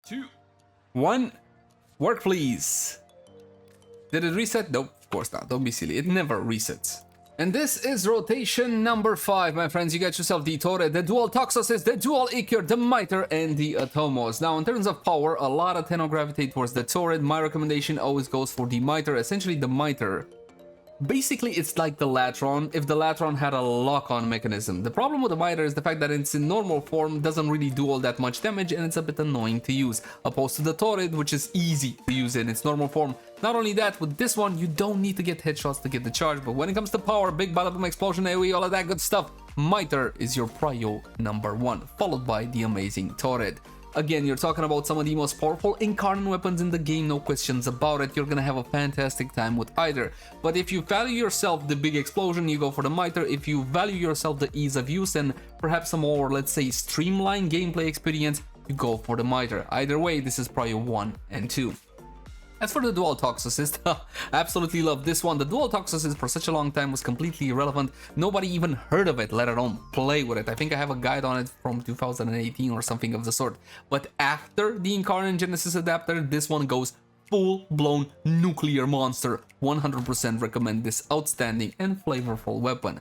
2, 1. Work, please. Did it reset? Nope, of course not. Don't be silly. It never resets. And this is rotation number 5, my friends. You got yourself the Torid, the dual Toxocyst, the dual Ichor, the Mitre, and the Atomos. Now, in terms of power, a lot of tend to gravitate towards the Torid. My recommendation always goes for the Mitre. Essentially, the Mitre, basically, it's like the Latron if the Latron had a lock-on mechanism. The problem with the Mitre is the fact that it's in normal form, doesn't really do all that much damage, and it's a bit annoying to use, opposed to the Torid, which is easy to use in its normal form. Not only that, with this one, you don't need to get headshots to get the charge, but when it comes to power, big bada boom explosion, AoE, all of that good stuff, Mitre is your prio number 1, followed by the amazing Torid. Again, you're talking about some of the most powerful Incarnon weapons in the game, no questions about it. You're gonna have a fantastic time with either. But if you value yourself the big explosion, you go for the Mitre. If you value yourself the ease of use and perhaps a more, let's say, streamlined gameplay experience, you go for the Mitre. Either way, this is prio 1 and 2. As for the dual Toxocyst, absolutely love this one. The dual Toxocyst for such a long time was completely irrelevant. Nobody even heard of it, let alone play with it. I think I have a guide on it from 2018 or something of the sort. But after the Incarnon Genesis adapter, this one goes full-blown nuclear monster. 100% recommend this outstanding and flavorful weapon.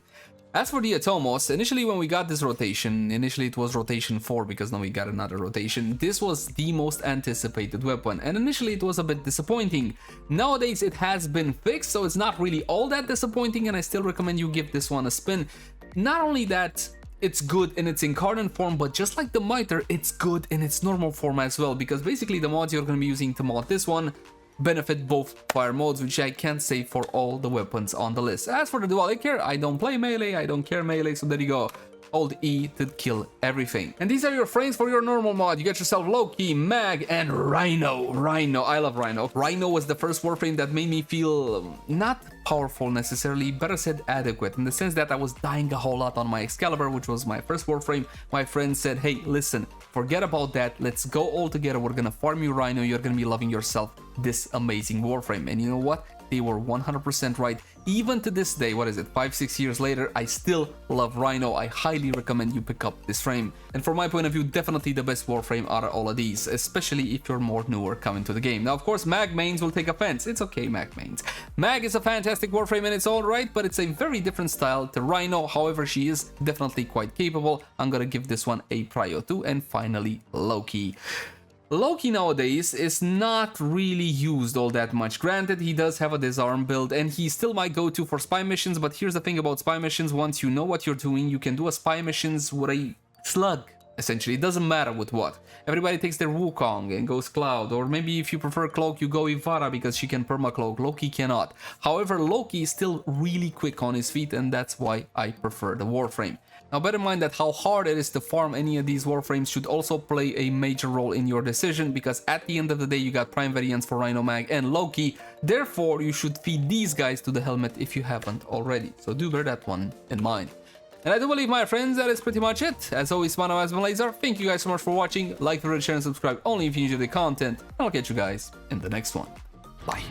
As for the Atomos, initially when we got this rotation, initially it was rotation 4 because now we got another rotation, this was the most anticipated weapon, and initially it was a bit disappointing. Nowadays it has been fixed, so it's not really all that disappointing, and I still recommend you give this one a spin. Not only that, it's good in its Incarnon form, but just like the Mitre, it's good in its normal form as well, because basically the mods you're going to be using to mod this one benefit both fire modes, which I can't say for all the weapons on the list. As for the dual Ichor, I don't play melee, I don't care melee, so there you go. Hold E to kill everything. And these are your frames for your normal mod. You get yourself Loki, Mag, and Rhino. Rhino, I love Rhino. Rhino was the first Warframe that made me feel not powerful necessarily, better said adequate, in the sense that I was dying a whole lot on my Excalibur, which was my first Warframe. My friend said, hey, listen, forget about that, let's go all together, we're gonna farm you Rhino, you're gonna be loving yourself this amazing Warframe. And you know what? They were 100% right. Even to this day, what is it, 5-6 years later, I still love Rhino. I highly recommend you pick up this frame. And from my point of view, definitely the best Warframe out of all of these, especially if you're more newer coming to the game. Now, of course, Mag mains will take offense. It's okay, Mag mains. Mag is a fantastic Warframe in its own right, but it's a very different style to Rhino. However, she is definitely quite capable. I'm gonna give this one a prio 2. And finally, Loki. Loki nowadays is not really used all that much. Granted, he does have a disarm build and he's still my go-to for spy missions, but here's the thing about spy missions: once you know what you're doing, you can do a spy missions with a slug. Essentially, it doesn't matter with what. Everybody takes their Wukong and goes Cloud, or maybe if you prefer Cloak, you go Ivara because she can perma-cloak. Loki cannot. However, Loki is still really quick on his feet, and that's why I prefer the Warframe. Now, bear in mind that how hard it is to farm any of these Warframes should also play a major role in your decision, because at the end of the day, you got prime variants for Rhino, Mag, and Loki. Therefore, you should feed these guys to the helmet if you haven't already. So do bear that one in mind. And I do believe, my friends, that is pretty much it. As always, my name is Lazer. Thank you guys so much for watching. Like, share, and subscribe only if you enjoy the content. And I'll catch you guys in the next one. Bye.